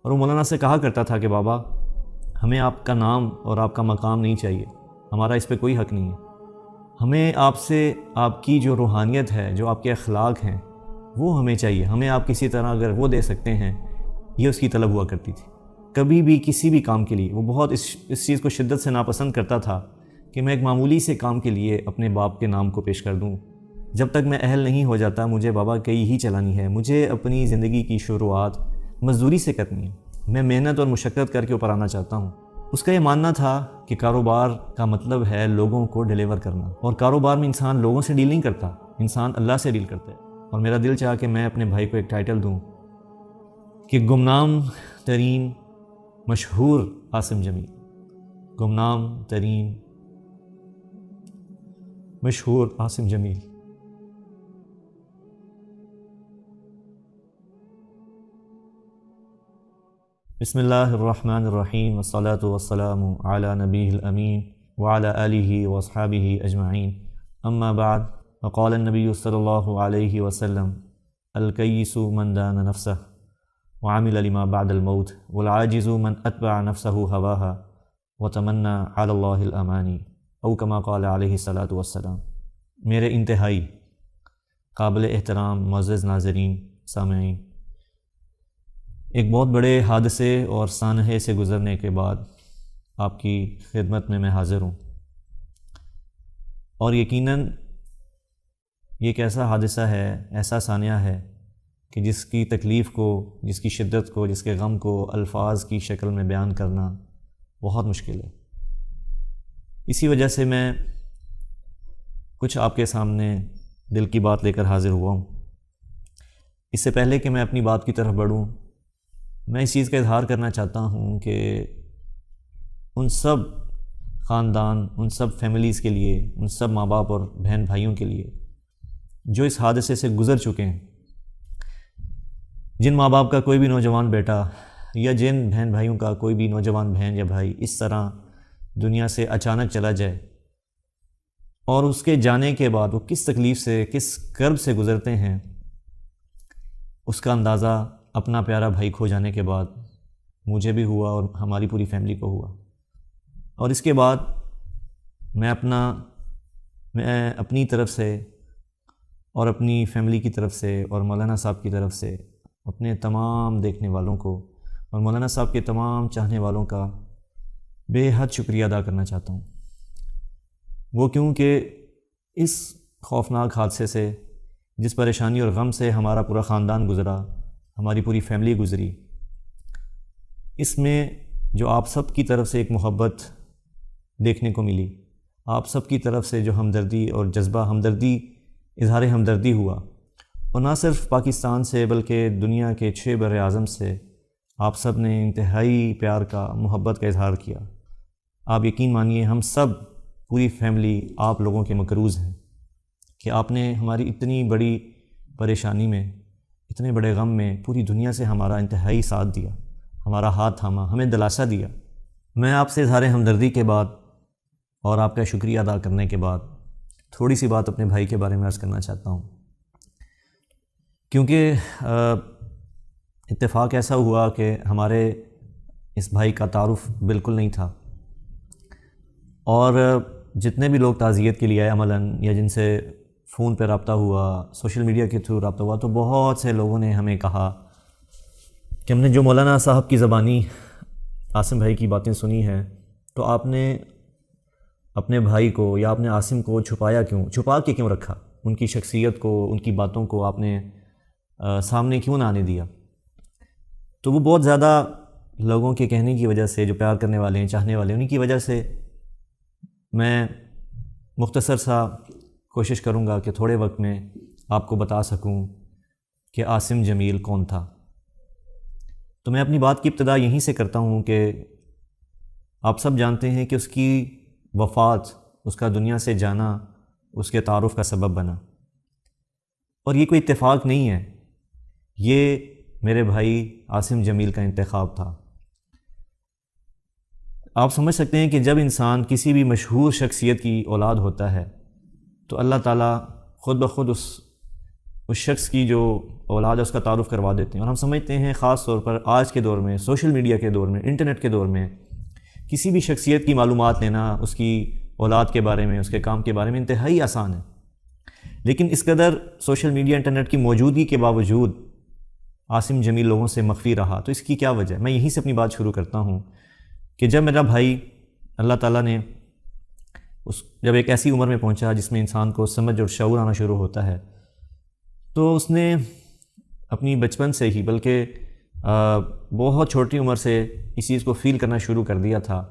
اور وہ مولانا سے کہا کرتا تھا کہ بابا ہمیں آپ کا نام اور آپ کا مقام نہیں چاہیے، ہمارا اس پہ کوئی حق نہیں ہے، ہمیں آپ سے آپ کی جو روحانیت ہے، جو آپ کے اخلاق ہیں وہ ہمیں چاہیے، ہمیں آپ کسی طرح اگر وہ دے سکتے ہیں، یہ اس کی طلب ہوا کرتی تھی۔ کبھی بھی کسی بھی کام کے لیے وہ بہت اس چیز کو شدت سے ناپسند کرتا تھا کہ میں ایک معمولی سے کام کے لیے اپنے باپ کے نام کو پیش کر دوں۔ جب تک میں اہل نہیں ہو جاتا مجھے بابا کئی ہی چلانی ہے، مجھے اپنی زندگی کی شروعات مزدوری سے کرنی ہے، میں محنت اور مشقت کر کے اوپر آنا چاہتا ہوں۔ اس کا یہ ماننا تھا کہ کاروبار کا مطلب ہے لوگوں کو ڈیلیور کرنا، اور کاروبار میں انسان لوگوں سے ڈیل نہیں کرتا، انسان اللہ سے ڈیل کرتا ہے۔ اور میرا دل چاہا کہ میں اپنے بھائی کو ایک ٹائٹل دوں کہ گمنام ترین مشہور عاصم جمیل، گمنام ترین مشہور عاصم جمیل۔ بسم اللہ الرحمن الرحیم، والصلاة والسلام علی نبیہ الامین وعلی آلہ واصحابہ اجمعین، اما بعد، وقال النبی صلی اللہ علیہ وسلم الکیس من دان نفسہ وعمل لما بعد الموت والعاجز من اتبع نفسہ ہواها وتمنى علی اللہ الامانی، او کما قال علیہ الصلاۃ والسلام۔ میرے انتہائی قابل احترام معزز ناظرین، سامعین، ایک بہت بڑے حادثے اور سانحے سے گزرنے کے بعد آپ کی خدمت میں حاضر ہوں، اور یقیناً یہ ایک ایسا حادثہ ہے، ایسا سانحہ ہے کہ جس کی تکلیف کو، جس کی شدت کو، جس کے غم کو الفاظ کی شکل میں بیان کرنا بہت مشکل ہے۔ اسی وجہ سے میں کچھ آپ کے سامنے دل کی بات لے کر حاضر ہوا ہوں۔ اس سے پہلے کہ میں اپنی بات کی طرف بڑھوں، میں اس چیز کا اظہار کرنا چاہتا ہوں کہ ان سب خاندان، ان سب فیملیز کے لیے، ان سب ماں باپ اور بہن بھائیوں کے لیے جو اس حادثے سے گزر چکے ہیں، جن ماں باپ کا کوئی بھی نوجوان بیٹا یا جن بہن بھائیوں کا کوئی بھی نوجوان بہن یا بھائی اس طرح دنیا سے اچانک چلا جائے، اور اس کے جانے کے بعد وہ کس تکلیف سے، کس کرب سے گزرتے ہیں، اس کا اندازہ اپنا پیارا بھائی کھو جانے کے بعد مجھے بھی ہوا اور ہماری پوری فیملی کو ہوا۔ اور اس کے بعد میں اپنی طرف سے اور اپنی فیملی کی طرف سے اور مولانا صاحب کی طرف سے اپنے تمام دیکھنے والوں کو اور مولانا صاحب کے تمام چاہنے والوں کا بے حد شکریہ ادا کرنا چاہتا ہوں۔ وہ کیونکہ اس خوفناک حادثے سے، جس پریشانی اور غم سے ہمارا پورا خاندان گزرا، ہماری پوری فیملی گزری، اس میں جو آپ سب کی طرف سے ایک محبت دیکھنے کو ملی، آپ سب کی طرف سے جو ہمدردی اور جذبہ ہمدردی، اظہار ہمدردی ہوا، اور نہ صرف پاکستان سے بلکہ دنیا کے 6 بر اعظم سے آپ سب نے انتہائی پیار کا، محبت کا اظہار کیا۔ آپ یقین مانیے ہم سب پوری فیملی آپ لوگوں کے مقروض ہیں کہ آپ نے ہماری اتنی بڑی پریشانی میں، اتنے بڑے غم میں پوری دنیا سے ہمارا انتہائی ساتھ دیا، ہمارا ہاتھ تھاما، ہمیں دلاسا دیا۔ میں آپ سے اظہار ہمدردی کے بعد اور آپ کا شکریہ ادا کرنے کے بعد تھوڑی سی بات اپنے بھائی کے بارے میں عرض کرنا چاہتا ہوں، کیونکہ اتفاق ایسا ہوا کہ ہمارے اس بھائی کا تعارف بالکل نہیں تھا، اور جتنے بھی لوگ تعزیت کے لیے آئے عملاً، یا جن سے فون پہ رابطہ ہوا، سوشل میڈیا کے تھرو رابطہ ہوا، تو بہت سے لوگوں نے ہمیں کہا کہ ہم نے جو مولانا صاحب کی زبانی عاصم بھائی کی باتیں سنی ہیں، تو آپ نے اپنے بھائی کو یا اپنے عاصم کو چھپایا کیوں، چھپا کے کیوں رکھا، ان کی شخصیت کو، ان کی باتوں کو آپ نے سامنے کیوں نہ آنے دیا۔ تو وہ بہت زیادہ لوگوں کے کہنے کی وجہ سے، جو پیار کرنے والے ہیں، چاہنے والے ہیں، انہی کی وجہ سے میں مختصر سا کوشش کروں گا کہ تھوڑے وقت میں آپ کو بتا سکوں کہ عاصم جمیل کون تھا۔ تو میں اپنی بات کی ابتدا یہیں سے کرتا ہوں کہ آپ سب جانتے ہیں کہ اس کی وفات، اس کا دنیا سے جانا اس کے تعارف کا سبب بنا، اور یہ کوئی اتفاق نہیں ہے، یہ میرے بھائی عاصم جمیل کا انتخاب تھا۔ آپ سمجھ سکتے ہیں کہ جب انسان کسی بھی مشہور شخصیت کی اولاد ہوتا ہے تو اللہ تعالیٰ خود بخود اس اس شخص کی جو اولاد ہے اس کا تعارف کروا دیتے ہیں. اور ہم سمجھتے ہیں خاص طور پر آج کے دور میں، سوشل میڈیا کے دور میں، انٹرنیٹ کے دور میں، کسی بھی شخصیت کی معلومات لینا اس کی اولاد کے بارے میں، اس کے کام کے بارے میں انتہائی آسان ہے. لیکن اس قدر سوشل میڈیا انٹرنیٹ کی موجودگی کے باوجود عاصم جمیل لوگوں سے مخفی رہا. تو اس کی کیا وجہ ہے؟ میں یہیں سے اپنی بات شروع کرتا ہوں کہ جب میرا بھائی اللہ تعالیٰ نے جب ایک ایسی عمر میں پہنچا جس میں انسان کو سمجھ اور شعور آنا شروع ہوتا ہے، تو اس نے اپنی بچپن سے ہی، بلکہ بہت چھوٹی عمر سے اس چیز کو فیل کرنا شروع کر دیا تھا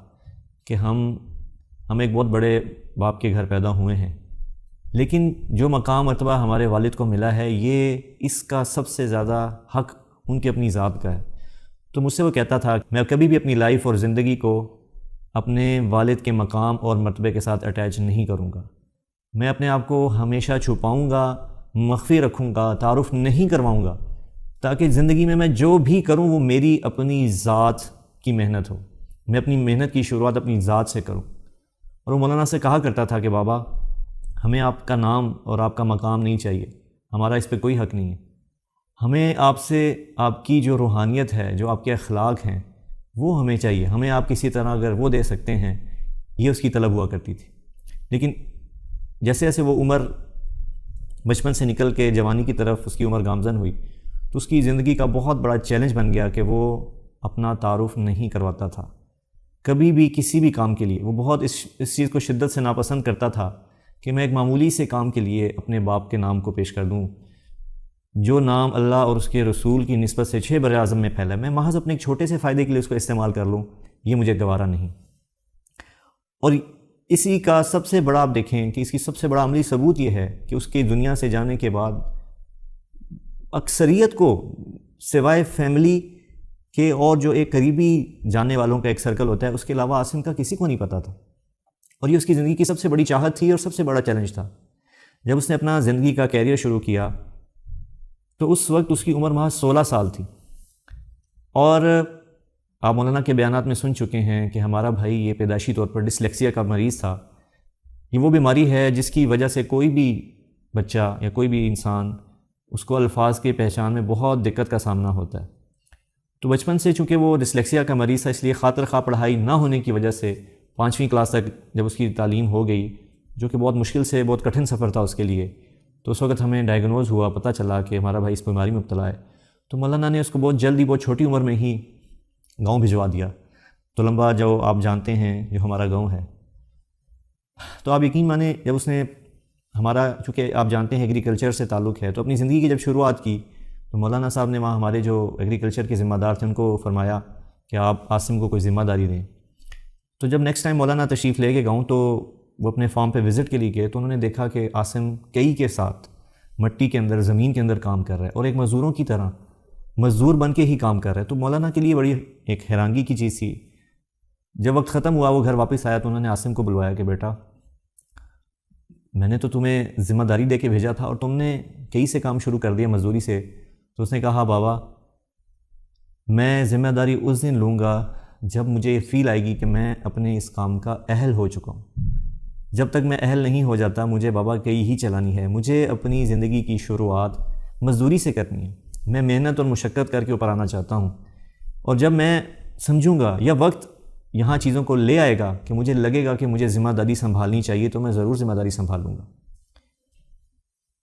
کہ ہم ایک بہت بڑے باپ کے گھر پیدا ہوئے ہیں، لیکن جو مقام مرتبہ ہمارے والد کو ملا ہے یہ اس کا سب سے زیادہ حق ان کی اپنی ذات کا ہے. تو مجھ سے وہ کہتا تھا میں کبھی بھی اپنی لائف اور زندگی کو اپنے والد کے مقام اور مرتبے کے ساتھ اٹیچ نہیں کروں گا. میں اپنے آپ کو ہمیشہ چھپاؤں گا، مخفی رکھوں گا، تعارف نہیں کرواؤں گا، تاکہ زندگی میں جو بھی کروں وہ میری اپنی ذات کی محنت ہو. میں اپنی محنت کی شروعات اپنی ذات سے کروں. اور وہ مولانا سے کہا کرتا تھا کہ بابا ہمیں آپ کا نام اور آپ کا مقام نہیں چاہیے، ہمارا اس پہ کوئی حق نہیں ہے. ہمیں آپ سے آپ کی جو روحانیت ہے، جو آپ کے اخلاق ہیں، وہ ہمیں چاہیے. ہمیں آپ کسی طرح اگر وہ دے سکتے ہیں، یہ اس کی طلب ہوا کرتی تھی. لیکن جیسے جیسے وہ عمر بچپن سے نکل کے جوانی کی طرف اس کی عمر گامزن ہوئی، تو اس کی زندگی کا بہت بڑا چیلنج بن گیا کہ وہ اپنا تعارف نہیں کرواتا تھا کبھی بھی کسی بھی کام کے لیے. وہ بہت اس چیز کو شدت سے ناپسند کرتا تھا کہ میں ایک معمولی سے کام کے لیے اپنے باپ کے نام کو پیش کر دوں، جو نام اللہ اور اس کے رسول کی نسبت سے 6 بر اعظم میں پھیلا ہے، میں محض اپنے ایک چھوٹے سے فائدے کے لیے اس کو استعمال کر لوں، یہ مجھے گوارا نہیں. اور اسی کا سب سے بڑا آپ دیکھیں کہ اس کی سب سے بڑا عملی ثبوت یہ ہے کہ اس کی دنیا سے جانے کے بعد اکثریت کو سوائے فیملی کے اور جو ایک قریبی جاننے والوں کا ایک سرکل ہوتا ہے، اس کے علاوہ عاصم کا کسی کو نہیں پتہ تھا. اور یہ اس کی زندگی کی سب سے بڑی چاہت تھی اور سب سے بڑا چیلنج تھا. جب اس نے اپنا زندگی کا کیریئر شروع کیا تو اس وقت اس کی عمر محض 16 سال تھی. اور آپ مولانا کے بیانات میں سن چکے ہیں کہ ہمارا بھائی یہ پیدائشی طور پر ڈسلیکسیا کا مریض تھا. یہ وہ بیماری ہے جس کی وجہ سے کوئی بھی بچہ یا کوئی بھی انسان اس کو الفاظ کے پہچان میں بہت دقت کا سامنا ہوتا ہے. تو بچپن سے چونکہ وہ ڈسلیکسیا کا مریض تھا، اس لیے خاطر خواہ پڑھائی نہ ہونے کی وجہ سے 5ویں کلاس تک جب اس کی تعلیم ہو گئی، جو کہ بہت مشکل سے بہت کٹھن سفر تھا اس کے لیے، تو اس وقت ہمیں ڈائیگنوز ہوا، پتہ چلا کہ ہمارا بھائی اس بیماری میں مبتلا ہے. تو مولانا نے اس کو بہت جلدی، بہت چھوٹی عمر میں ہی گاؤں بھجوا دیا. تو لمبا جو آپ جانتے ہیں جو ہمارا گاؤں ہے، تو آپ یقین مانیں جب اس نے ہمارا، چونکہ آپ جانتے ہیں ایگریکلچر سے تعلق ہے، تو اپنی زندگی کی جب شروعات کی تو مولانا صاحب نے وہاں ہمارے جو ایگریکلچر کے ذمہ دار تھے ان کو فرمایا کہ آپ عاصم کو کوئی ذمہ داری دیں. تو جب نیکسٹ ٹائم مولانا تشریف لے کے گاؤں تو وہ اپنے فارم پہ وزٹ کے لیے گئے، تو انہوں نے دیکھا کہ عاصم کئی کے ساتھ مٹی کے اندر، زمین کے اندر کام کر رہا ہے اور ایک مزدوروں کی طرح مزدور بن کے ہی کام کر رہا ہے. تو مولانا کے لیے بڑی ایک حیرانگی کی چیز تھی. جب وقت ختم ہوا، وہ گھر واپس آیا تو انہوں نے عاصم کو بلوایا کہ بیٹا میں نے تو تمہیں ذمہ داری دے کے بھیجا تھا اور تم نے کئی سے کام شروع کر دیا مزدوری سے. تو اس نے کہا بابا میں ذمہ داری اس دن لوں گا جب مجھے یہ فیل آئے گی کہ میں اپنے اس کام کا اہل ہو چکا ہوں. جب تک میں اہل نہیں ہو جاتا مجھے بابا کئی ہی چلانی ہے. مجھے اپنی زندگی کی شروعات مزدوری سے کرنی ہے. میں محنت اور مشقت کر کے اوپر آنا چاہتا ہوں، اور جب میں سمجھوں گا یا وقت یہاں چیزوں کو لے آئے گا کہ مجھے لگے گا کہ مجھے ذمہ داری سنبھالنی چاہیے تو میں ضرور ذمہ داری سنبھال لوں گا.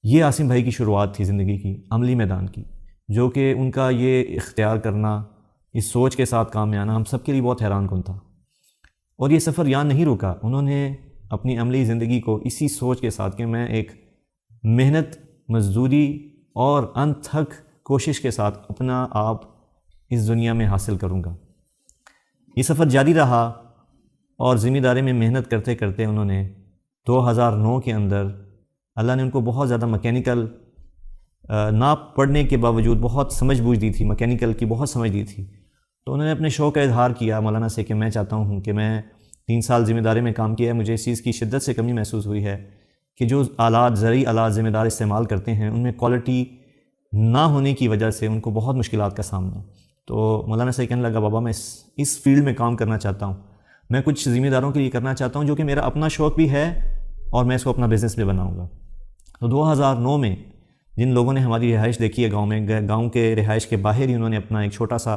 یہ عاصم بھائی کی شروعات تھی زندگی کی عملی میدان کی، جو کہ ان کا یہ اختیار کرنا، اس سوچ کے ساتھ کام میں آنا ہم سب کے لیے بہت حیران کن تھا. اور یہ سفر یہاں نہیں رکا، انہوں نے اپنی عملی زندگی کو اسی سوچ کے ساتھ کہ میں ایک محنت، مزدوری اور انتھک کوشش کے ساتھ اپنا آپ اس دنیا میں حاصل کروں گا. یہ سفر جاری رہا اور ذمہ داری میں محنت کرتے کرتے انہوں نے 2009 کے اندر اللہ نے ان کو بہت زیادہ مکینیکل نہ پڑھنے کے باوجود بہت سمجھ بوجھ دی تھی، مکینیکل کی بہت سمجھ دی تھی. تو انہوں نے اپنے شوق کا اظہار کیا مولانا سے کہ میں چاہتا ہوں کہ میں 3 سال ذمہ داری میں کام کیا ہے، مجھے اس چیز کی شدت سے کمی محسوس ہوئی ہے کہ جو آلات، زرعی آلات ذمہ دار استعمال کرتے ہیں ان میں کوالٹی نہ ہونے کی وجہ سے ان کو بہت مشکلات کا سامنا ہے. تو مولانا سے کہنے لگا بابا میں اس فیلڈ میں کام کرنا چاہتا ہوں، میں کچھ ذمہ داروں کے لیے کرنا چاہتا ہوں جو کہ میرا اپنا شوق بھی ہے اور میں اس کو اپنا بزنس بھی بناؤں گا. تو 2009 میں جن لوگوں نے ہماری رہائش دیکھی ہے گاؤں میں، گاؤں کے رہائش کے باہر ہی انہوں نے اپنا ایک چھوٹا سا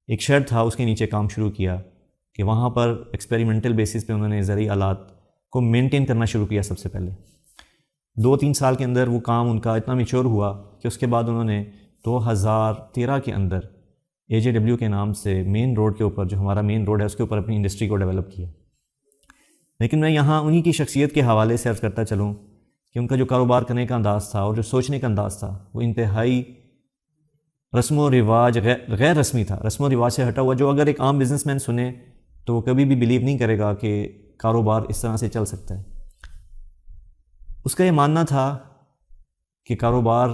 ایک شیڈ تھا، اس کے نیچے کام شروع کیا کہ وہاں پر ایکسپیریمنٹل بیسس پہ انہوں نے زرعی آلات کو مینٹین کرنا شروع کیا. سب سے پہلے 2-3 سال کے اندر وہ کام ان کا اتنا میچور ہوا کہ اس کے بعد انہوں نے 2013 کے اندر AJW کے نام سے مین روڈ کے اوپر، جو ہمارا مین روڈ ہے، اس کے اوپر اپنی انڈسٹری کو ڈیولپ کیا. لیکن میں یہاں انہی کی شخصیت کے حوالے سے عرض کرتا چلوں کہ ان کا جو کاروبار کرنے کا انداز تھا اور جو سوچنے کا انداز تھا وہ انتہائی رسم و رواج غیر رسمی تھا، رسم و رواج سے ہٹا ہوا، جو اگر ایک عام بزنس مین سنے تو وہ کبھی بھی بلیو نہیں کرے گا کہ کاروبار اس طرح سے چل سکتا ہے. اس کا یہ ماننا تھا کہ کاروبار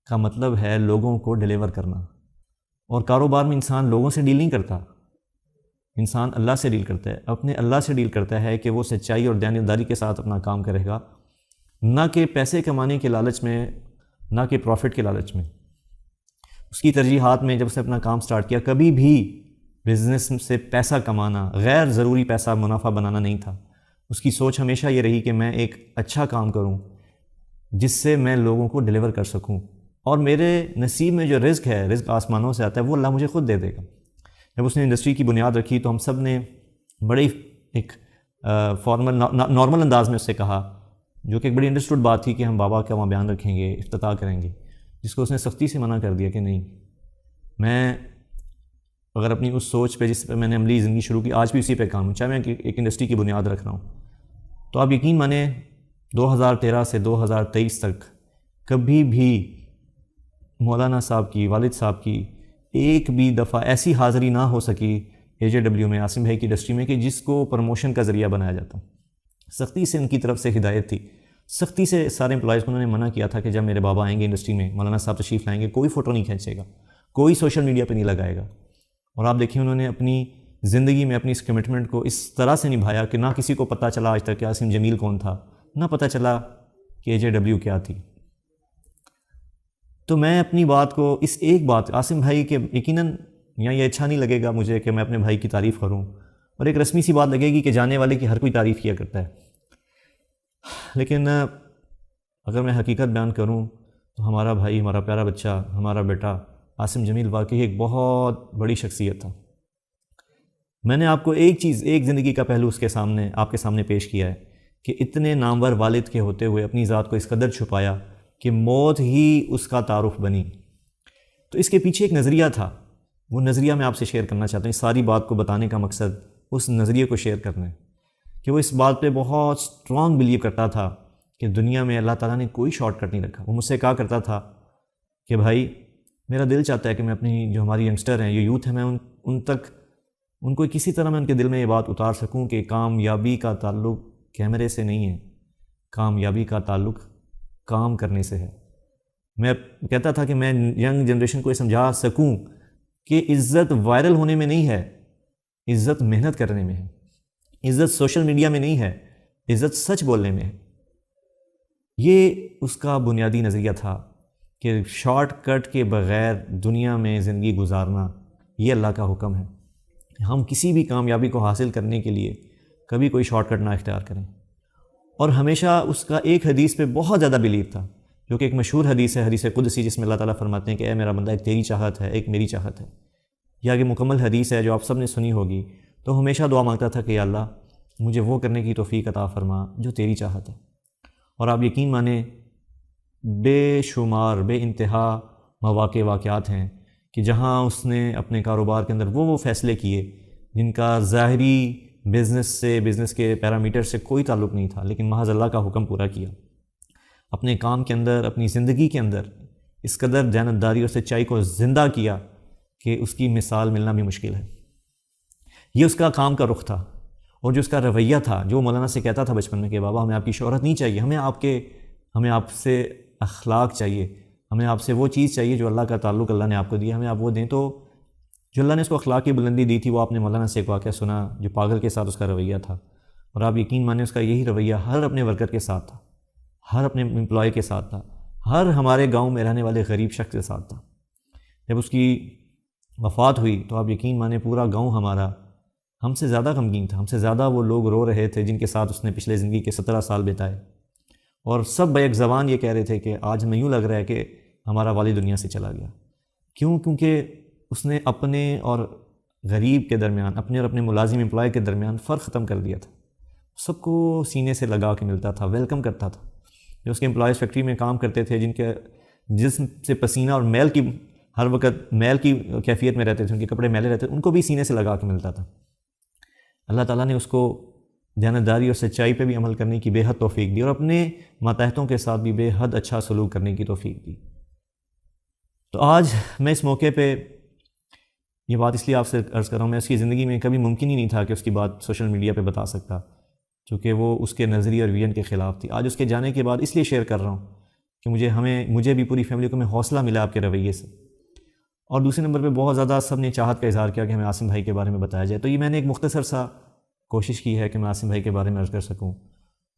کا مطلب ہے لوگوں کو ڈیلیور کرنا، اور کاروبار میں انسان لوگوں سے ڈیل نہیں کرتا، انسان اللہ سے ڈیل کرتا ہے، اپنے اللہ سے ڈیل کرتا ہے کہ وہ سچائی اور دیانتداری کے ساتھ اپنا کام کرے گا، نہ کہ پیسے کمانے کے لالچ میں، نہ کہ پروفٹ کے لالچ میں. اس کی ترجیحات میں جب اس نے اپنا کام سٹارٹ کیا، کبھی بھی بزنس سے پیسہ کمانا، غیر ضروری پیسہ منافع بنانا نہیں تھا. اس کی سوچ ہمیشہ یہ رہی کہ میں ایک اچھا کام کروں جس سے میں لوگوں کو ڈیلیور کر سکوں، اور میرے نصیب میں جو رزق ہے، رزق آسمانوں سے آتا ہے، وہ اللہ مجھے خود دے دے گا. جب اس نے انڈسٹری کی بنیاد رکھی تو ہم سب نے بڑی ایک نارمل انداز میں اس سے کہا، جو کہ ایک بڑی انڈرسٹوڈ بات تھی کہ ہم بابا کا وہاں بیان رکھیں گے، افتتاح کریں گے، جس کو اس نے سختی سے منع کر دیا کہ نہیں. میں اگر اپنی اس سوچ پہ جس پہ میں نے عملی زندگی شروع کی، آج بھی اسی پہ کام ہوں، چاہے میں ایک انڈسٹری کی بنیاد رکھ رہا ہوں. تو آپ یقین مانیں 2013 سے 2023 تک کبھی بھی مولانا صاحب کی، والد صاحب کی ایک بھی دفعہ ایسی حاضری نہ ہو سکی AJW میں، عاصم بھائی کی انڈسٹری میں، کہ جس کو پروموشن کا ذریعہ بنایا جاتا. سختی سے ان کی طرف سے ہدایت تھی، سختی سے سارے امپلائیز کو انہوں نے منع کیا تھا کہ جب میرے بابا آئیں گے انڈسٹری میں، مولانا صاحب تشریف لائیں گے، کوئی فوٹو نہیں کھینچے گا، کوئی سوشل میڈیا پہ نہیں لگائے گا. اور آپ دیکھیں انہوں نے اپنی زندگی میں اپنی اس کمٹمنٹ کو اس طرح سے نبھایا کہ نہ کسی کو پتہ چلا آج تک کہ عاصم جمیل کون تھا، نہ پتہ چلا کہ AJW کیا تھی. تو میں اپنی بات کو اس ایک بات عاصم بھائی کے یقیناً یہاں یہ اچھا نہیں لگے گا مجھے کہ میں اپنے بھائی کی تعریف کروں، اور ایک رسمی سی بات لگے گی کہ جانے والے کی ہر کوئی تعریف کیا کرتا ہے. لیکن اگر میں حقیقت بیان کروں تو ہمارا بھائی، ہمارا پیارا بچہ، ہمارا بیٹا عاصم جمیل واقعی ایک بہت بڑی شخصیت تھا. میں نے آپ کو ایک چیز، ایک زندگی کا پہلو اس کے سامنے، آپ کے سامنے پیش کیا ہے کہ اتنے نامور والد کے ہوتے ہوئے اپنی ذات کو اس قدر چھپایا کہ موت ہی اس کا تعارف بنی. تو اس کے پیچھے ایک نظریہ تھا، وہ نظریہ میں آپ سے شیئر کرنا چاہتا ہوں. اس ساری بات کو بتانے کا مقصد اس نظریے کو شیئر کرنا ہے کہ وہ اس بات پہ بہت اسٹرانگ بلیو کرتا تھا کہ دنیا میں اللہ تعالیٰ نے کوئی شارٹ کٹ نہیں رکھا. وہ مجھ سے کہا کرتا تھا کہ بھائی میرا دل چاہتا ہے کہ میں اپنی جو ہماری ینگسٹر ہیں، جو یوتھ ہے، میں ان تک، ان کو کسی طرح میں ان کے دل میں یہ بات اتار سکوں کہ کامیابی کا تعلق کیمرے سے نہیں ہے، کامیابی کا تعلق کام کرنے سے ہے. میں کہتا تھا کہ میں ینگ جنریشن کو یہ سمجھا سکوں کہ عزت وائرل ہونے میں نہیں ہے، عزت محنت کرنے میں ہے، عزت سوشل میڈیا میں نہیں ہے، عزت سچ بولنے میں ہے. یہ اس کا بنیادی نظریہ تھا کہ شارٹ کٹ کے بغیر دنیا میں زندگی گزارنا یہ اللہ کا حکم ہے. ہم کسی بھی کامیابی کو حاصل کرنے کے لیے کبھی کوئی شارٹ کٹ نہ اختیار کریں. اور ہمیشہ اس کا ایک حدیث پہ بہت زیادہ بلیو تھا، جو کہ ایک مشہور حدیث ہے، حدیث قدسی، جس میں اللہ تعالیٰ فرماتے ہیں کہ اے میرا بندہ، ایک تیری چاہت ہے، ایک میری چاہت ہے. یہ آگے مکمل حدیث ہے جو آپ سب نے سنی ہوگی. تو ہمیشہ دعا مانگتا تھا کہ یا اللہ مجھے وہ کرنے کی توفیق عطا فرما جو تیری چاہت ہے. اور آپ یقین مانیں بے شمار، بے انتہا مواقع، واقعات ہیں کہ جہاں اس نے اپنے کاروبار کے اندر وہ فیصلے کیے جن کا ظاہری بزنس کے پیرامیٹر سے کوئی تعلق نہیں تھا، لیکن محض اللہ کا حکم پورا کیا. اپنے کام کے اندر، اپنی زندگی کے اندر اس قدر دیانتداری اور سچائی کو زندہ کیا کہ اس کی مثال ملنا بھی مشکل ہے. یہ اس کا کام کا رخ تھا، اور جو اس کا رویہ تھا، جو مولانا سے کہتا تھا بچپن میں کہ بابا ہمیں آپ کی شہرت نہیں چاہیے، ہمیں آپ سے اخلاق چاہیے، ہمیں آپ سے وہ چیز چاہیے جو اللہ کا تعلق اللہ نے آپ کو دیا، ہمیں آپ وہ دیں. تو جو اللہ نے اس کو اخلاق کی بلندی دی تھی، وہ آپ نے مولانا سے ایک واقعہ سنا جو پاگل کے ساتھ اس کا رویہ تھا. اور آپ یقین مانیں اس کا یہی رویہ ہر اپنے ورکر کے ساتھ تھا، ہر اپنے امپلائی کے ساتھ تھا، ہر ہمارے گاؤں میں رہنے والے غریب شخص کے ساتھ تھا. جب اس کی وفات ہوئی تو آپ یقین مانیں پورا گاؤں ہمارا ہم سے زیادہ غمگین تھا، ہم سے زیادہ وہ لوگ رو رہے تھے جن کے ساتھ اس نے پچھلے زندگی کے 17 سال بتائے. اور سب بیک زبان یہ کہہ رہے تھے کہ آج ہمیں یوں لگ رہا ہے کہ ہمارا والد دنیا سے چلا گیا. کیوں؟ کیونکہ اس نے اپنے اور غریب کے درمیان، اپنے اور اپنے ملازم امپلائی کے درمیان فرق ختم کر دیا تھا. سب کو سینے سے لگا کے ملتا تھا، ویلکم کرتا تھا. جو اس کے امپلائیز فیکٹری میں کام کرتے تھے، جن کے جسم سے پسینہ اور میل کی ہر وقت میل کی کیفیت میں رہتے تھے، ان کے کپڑے میلے رہتے تھے، ان کو بھی سینے سے لگا کے ملتا تھا. اللہ تعالیٰ نے اس کو دیانتداری اور سچائی پہ بھی عمل کرنے کی بے حد توفیق دی، اور اپنے ماتحتوں کے ساتھ بھی بے حد اچھا سلوک کرنے کی توفیق دی. تو آج میں اس موقع پہ یہ بات اس لیے آپ سے عرض کر رہا ہوں، میں اس کی زندگی میں کبھی ممکن ہی نہیں تھا کہ اس کی بات سوشل میڈیا پہ بتا سکتا، چونکہ وہ اس کے نظریے اور ویژن کے خلاف تھی. آج اس کے جانے کے بعد اس لیے شیئر کر رہا ہوں کہ مجھے بھی پوری فیملی کو میں حوصلہ ملا آپ کے رویے سے. اور دوسرے نمبر پہ بہت زیادہ سب نے چاہت کا اظہار کیا کہ ہمیں عاصم بھائی کے بارے میں بتایا جائے. تو یہ میں نے ایک مختصر سا کوشش کی ہے کہ میں عاصم بھائی کے بارے میں عرض کر سکوں،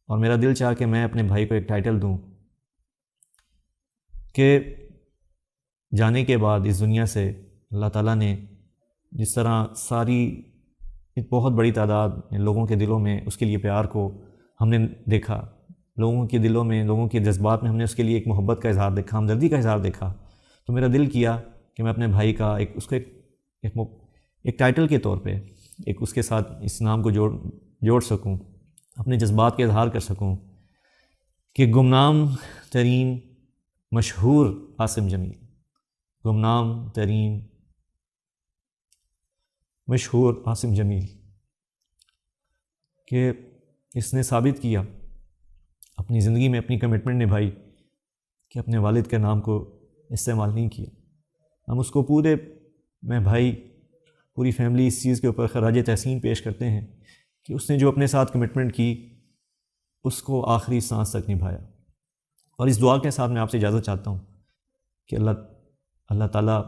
اور میرا دل چاہا کہ میں اپنے بھائی کو ایک ٹائٹل دوں کہ جانے کے بعد اس دنیا سے اللہ تعالیٰ نے جس طرح ساری ایک بہت بڑی تعداد لوگوں کے دلوں میں اس کے لیے پیار کو ہم نے دیکھا، لوگوں کے دلوں میں، لوگوں کے جذبات میں ہم نے اس کے لیے ایک محبت کا اظہار دیکھا، ہمدردی کا اظہار دیکھا. تو میرا دل کیا کہ میں اپنے بھائی کا ایک ٹائٹل کے طور پہ اس کے ساتھ اس نام کو جوڑ سکوں، اپنے جذبات کے اظہار کر سکوں کہ گمنام ترین مشہور عاصم جمیل، گمنام ترین مشہور عاصم جمیل، کہ اس نے ثابت کیا اپنی زندگی میں، اپنی کمٹمنٹ نبھائی کہ اپنے والد کے نام کو استعمال نہیں کیا. ہم اس کو میں بھائی پوری فیملی اس چیز کے اوپر خراج تحسین پیش کرتے ہیں کہ اس نے جو اپنے ساتھ کمٹمنٹ کی اس کو آخری سانس تک نبھایا. اور اس دعا کے ساتھ میں آپ سے اجازت چاہتا ہوں کہ اللہ تعالیٰ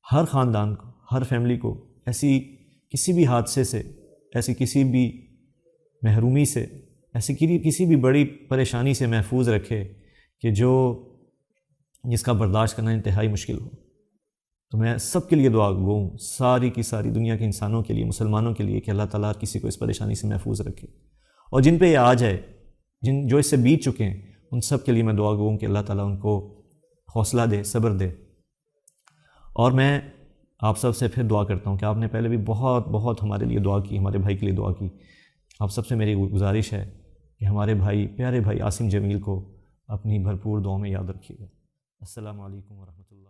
ہر خاندان کو، ہر فیملی کو ایسی کسی بھی حادثے سے، ایسی کسی بھی محرومی سے، ایسی کسی بھی بڑی پریشانی سے محفوظ رکھے کہ جس کا برداشت کرنا انتہائی مشکل ہو. تو میں سب کے لیے دعا گو ہوں، ساری کی ساری دنیا کے انسانوں کے لیے، مسلمانوں کے لیے، کہ اللہ تعالیٰ کسی کو اس پریشانی سے محفوظ رکھے. اور جن پہ یہ آج ہے، جو اس سے بیت چکے ہیں، ان سب کے لیے میں دعا گو ہوں کہ اللہ تعالیٰ ان کو حوصلہ دے، صبر دے. اور میں آپ سب سے پھر دعا کرتا ہوں کہ آپ نے پہلے بھی بہت بہت ہمارے لیے دعا کی، ہمارے بھائی کے لیے دعا کی. آپ سب سے میری گزارش ہے کہ ہمارے بھائی، پیارے بھائی عاصم جمیل کو اپنی بھرپور دعاؤں میں یاد رکھیے گا. السلام علیکم ورحمۃ اللہ.